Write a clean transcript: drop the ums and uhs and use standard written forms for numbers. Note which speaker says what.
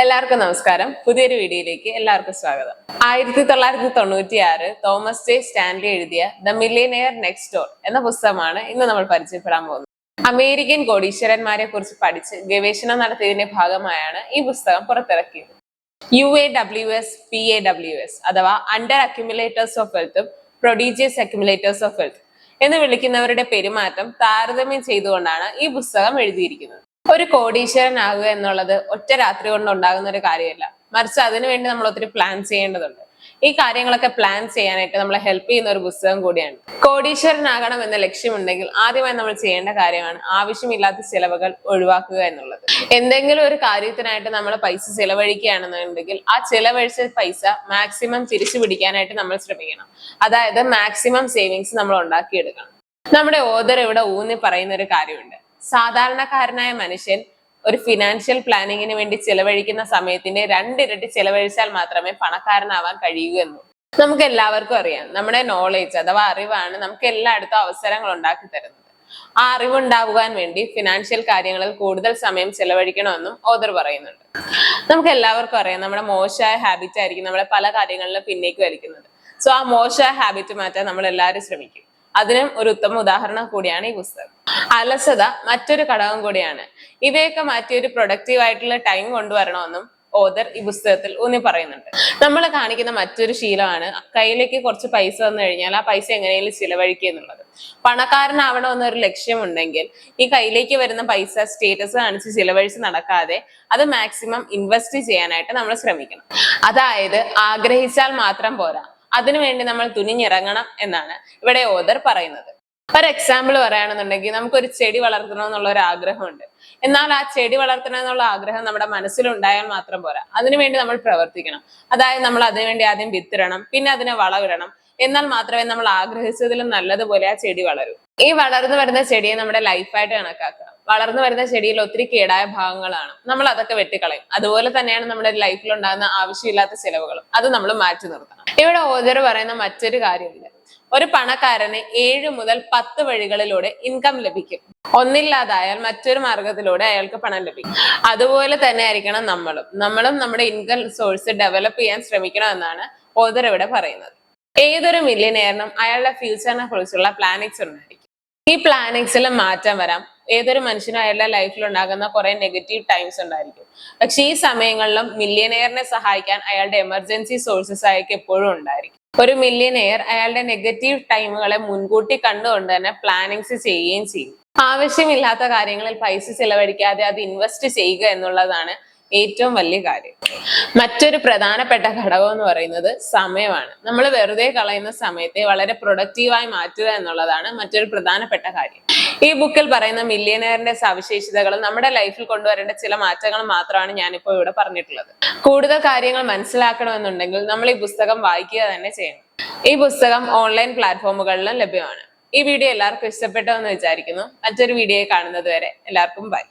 Speaker 1: എല്ലാവർക്കും നമസ്കാരം. പുതിയൊരു വീഡിയോയിലേക്ക് എല്ലാവർക്കും സ്വാഗതം. 1996 തോമസ് ജെ സ്റ്റാൻലി എഴുതിയ ദ മില്ലിയനെയർ നെക്സ്റ്റ് ഡോർ എന്ന പുസ്തകമാണ് ഇന്ന് നമ്മൾ പരിചയപ്പെടാൻ പോകുന്നത്. അമേരിക്കൻ കോടീശ്വരന്മാരെ കുറിച്ച് പഠിച്ച് ഗവേഷണം നടത്തിയതിന്റെ ഭാഗമായാണ് ഈ പുസ്തകം പുറത്തിറക്കിയത്. UAWS, PAWS അഥവാ അണ്ടർ അക്യുമുലേറ്റേഴ്സ് ഓഫ് വെൽത്തും പ്രൊഡീജിയസ് അക്യുമുലേറ്റേഴ്സ് ഓഫ് വെൽത്ത് എന്ന് വിളിക്കുന്നവരുടെ പെരുമാറ്റം താരതമ്യം ചെയ്തുകൊണ്ടാണ് ഈ പുസ്തകം എഴുതിയിരിക്കുന്നത്. ഒരു കോടീശ്വരനാകുക എന്നുള്ളത് ഒറ്റ രാത്രി കൊണ്ട് ഉണ്ടാകുന്ന ഒരു കാര്യമല്ല, മറിച്ച് അതിനുവേണ്ടി നമ്മൾ ഒത്തിരി പ്ലാൻ ചെയ്യേണ്ടതുണ്ട്. ഈ കാര്യങ്ങളൊക്കെ പ്ലാൻ ചെയ്യാനായിട്ട് നമ്മളെ ഹെൽപ്പ് ചെയ്യുന്ന ഒരു പുസ്തകം കൂടിയാണ്. കോടീശ്വരനാകണം എന്ന ലക്ഷ്യമുണ്ടെങ്കിൽ ആദ്യമായി നമ്മൾ ചെയ്യേണ്ട കാര്യമാണ് ആവശ്യമില്ലാത്ത ചിലവുകൾ ഒഴിവാക്കുക എന്നുള്ളത്. എന്തെങ്കിലും ഒരു കാര്യത്തിനായിട്ട് നമ്മൾ പൈസ ചിലവഴിക്കുകയാണെന്നുണ്ടെങ്കിൽ ആ ചിലവഴിച്ച പൈസ മാക്സിമം തിരിച്ചു പിടിക്കാനായിട്ട് നമ്മൾ ശ്രമിക്കണം. അതായത് മാക്സിമം സേവിങ്സ് നമ്മൾ ഉണ്ടാക്കിയെടുക്കണം. നമ്മുടെ ഓഥർ ഇവിടെ ഊന്നി പറയുന്ന ഒരു കാര്യമുണ്ട്. സാധാരണക്കാരനായ മനുഷ്യൻ ഒരു ഫിനാൻഷ്യൽ പ്ലാനിങ്ങിന് വേണ്ടി ചിലവഴിക്കുന്ന സമയത്തിന്റെ 2 ഇരട്ടി ചിലവഴിച്ചാൽ മാത്രമേ പണക്കാരനാവാൻ കഴിയൂ എന്നും. നമുക്ക് എല്ലാവർക്കും അറിയാം, നമ്മുടെ നോളേജ് അഥവാ അറിവാണ് നമുക്ക് എല്ലായിടത്തും അവസരങ്ങൾ ഉണ്ടാക്കി തരുന്നത്. ആ അറിവുണ്ടാകാൻ വേണ്ടി ഫിനാൻഷ്യൽ കാര്യങ്ങളിൽ കൂടുതൽ സമയം ചിലവഴിക്കണമെന്നും ഓഥർ പറയുന്നുണ്ട്. നമുക്ക് എല്ലാവർക്കും അറിയാം, നമ്മുടെ മോശമായ ഹാബിറ്റ് ആയിരിക്കും നമ്മളെ പല കാര്യങ്ങളിലും പിന്നേക്ക് വലിക്കുന്നത്. സോ ആ മോശമായ ഹാബിറ്റ് മാറ്റാൻ നമ്മൾ എല്ലാവരും ശ്രമിക്കും. അതിനും ഒരു ഉത്തമ ഉദാഹരണം കൂടിയാണ് ഈ പുസ്തകം. അലസത മറ്റൊരു ഘടകം കൂടിയാണ്. ഇവയൊക്കെ മാറ്റി ഒരു പ്രൊഡക്റ്റീവ് ആയിട്ടുള്ള ടൈം കൊണ്ടുവരണമെന്നും ഓഥർ ഈ പുസ്തകത്തിൽ ഊന്നി പറയുന്നുണ്ട്. നമ്മൾ കാണിക്കുന്ന മറ്റൊരു ശീലമാണ് കയ്യിലേക്ക് കുറച്ച് പൈസ വന്നു കഴിഞ്ഞാൽ ആ പൈസ എങ്ങനെയും ചിലവഴിക്കുക എന്നുള്ളത്. പണക്കാരനാവണമെന്നൊരു ലക്ഷ്യമുണ്ടെങ്കിൽ ഈ കയ്യിലേക്ക് വരുന്ന പൈസ സ്റ്റേറ്റസ് കാണിച്ച് ചിലവഴിച്ച് നടക്കാതെ അത് മാക്സിമം ഇൻവെസ്റ്റ് ചെയ്യാനായിട്ട് നമ്മൾ ശ്രമിക്കണം. അതായത് ആഗ്രഹിച്ചാൽ മാത്രം പോരാ, അതിനുവേണ്ടി നമ്മൾ തുനിഞ്ഞിറങ്ങണം എന്നാണ് ഇവിടെ ഓഥർ പറയുന്നത്. ഒരു എക്സാമ്പിൾ പറയുകയാണെന്നുണ്ടെങ്കിൽ നമുക്കൊരു ചെടി വളർത്തണം എന്നുള്ള ഒരു ആഗ്രഹമുണ്ട്. എന്നാൽ ആ ചെടി വളർത്തണം എന്നുള്ള ആഗ്രഹം നമ്മുടെ മനസ്സിലുണ്ടായാൽ മാത്രം പോരാ, അതിനുവേണ്ടി നമ്മൾ പ്രവർത്തിക്കണം. അതായത് നമ്മൾ അതിനുവേണ്ടി ആദ്യം വിത്തിടണം, പിന്നെ അതിനെ വളമിടണം. എന്നാൽ മാത്രമേ നമ്മൾ ആഗ്രഹിച്ചതിലും നല്ലതുപോലെ ആ ചെടി വളരൂ. ഈ വളർന്നു വരുന്ന ചെടിയെ നമ്മുടെ ലൈഫായിട്ട് കണക്കാക്കുക. വളർന്നു വരുന്ന ചെടിയിൽ ഒത്തിരി കേടായ ഭാഗങ്ങളാണ്, നമ്മൾ അതൊക്കെ വെട്ടിക്കളയും. അതുപോലെ തന്നെയാണ് നമ്മുടെ ലൈഫിൽ ഉണ്ടാകുന്ന ആവശ്യമില്ലാത്ത ചിലവുകളും, അത് നമ്മൾ മാറ്റി നിർത്തണം. ഇവിടെ ഓഥർ പറയുന്ന മറ്റൊരു കാര്യമുണ്ട്. ഒരു പണക്കാരന് 7 മുതൽ 10 വഴികളിലൂടെ ഇൻകം ലഭിക്കും. ഒന്നില്ലാതായാൽ മറ്റൊരു മാർഗത്തിലൂടെ അയാൾക്ക് പണം ലഭിക്കും. അതുപോലെ തന്നെ ആയിരിക്കണം നമ്മളും നമ്മുടെ ഇൻകം സോഴ്സ് ഡെവലപ്പ് ചെയ്യാൻ ശ്രമിക്കണം എന്നാണ് ഓഥർ ഇവിടെ പറയുന്നത്. ഏതൊരു മില്യനെയറിനും അയാളുടെ ഫ്യൂച്ചറിനെ കുറിച്ചുള്ള പ്ലാനിങ്സ് ഉണ്ടായിരിക്കും. ഈ പ്ലാനിങ്സിൽ മാറ്റം വരാം. ഏതൊരു മനുഷ്യനും അയാളുടെ ലൈഫിൽ ഉണ്ടാകുന്ന കുറെ നെഗറ്റീവ് ടൈംസ് ഉണ്ടായിരിക്കും. പക്ഷെ ഈ സമയങ്ങളിലും മില്യനെയറിനെ സഹായിക്കാൻ അയാളുടെ എമർജൻസി സോഴ്സസ് അയാൾക്ക് എപ്പോഴും ഉണ്ടായിരിക്കും. ഒരു മില്യനെയർ അയാളുടെ നെഗറ്റീവ് ടൈമുകളെ മുൻകൂട്ടി കണ്ടുകൊണ്ട് തന്നെ പ്ലാനിങ്സ് ചെയ്യുകയും ചെയ്യും. ആവശ്യമില്ലാത്ത കാര്യങ്ങളിൽ പൈസ ചിലവഴിക്കാതെ അത് ഇൻവെസ്റ്റ് ചെയ്യുക എന്നുള്ളതാണ് ഏറ്റവും വലിയ കാര്യം. മറ്റൊരു പ്രധാനപ്പെട്ട ഘടകം എന്ന് പറയുന്നത് സമയമാണ്. നമ്മൾ വെറുതെ കളയുന്ന സമയത്തെ വളരെ പ്രൊഡക്റ്റീവായി മാറ്റുക എന്നുള്ളതാണ് മറ്റൊരു പ്രധാനപ്പെട്ട കാര്യം. ഈ ബുക്കിൽ പറയുന്ന മില്യനെയറിന്റെ സവിശേഷതകളും നമ്മുടെ ലൈഫിൽ കൊണ്ടുവരേണ്ട ചില മാറ്റങ്ങളും മാത്രമാണ് ഞാനിപ്പോൾ ഇവിടെ പറഞ്ഞിട്ടുള്ളത്. കൂടുതൽ കാര്യങ്ങൾ മനസ്സിലാക്കണമെന്നുണ്ടെങ്കിൽ നമ്മൾ ഈ പുസ്തകം വായിക്കുക തന്നെ ചെയ്യണം. ഈ പുസ്തകം ഓൺലൈൻ പ്ലാറ്റ്ഫോമുകളിലും ലഭ്യമാണ്. ഈ വീഡിയോ എല്ലാവർക്കും ഇഷ്ടപ്പെട്ടോ എന്ന് വിചാരിക്കുന്നു. മറ്റൊരു വീഡിയോ കാണുന്നത് വരെ എല്ലാവർക്കും ബൈ.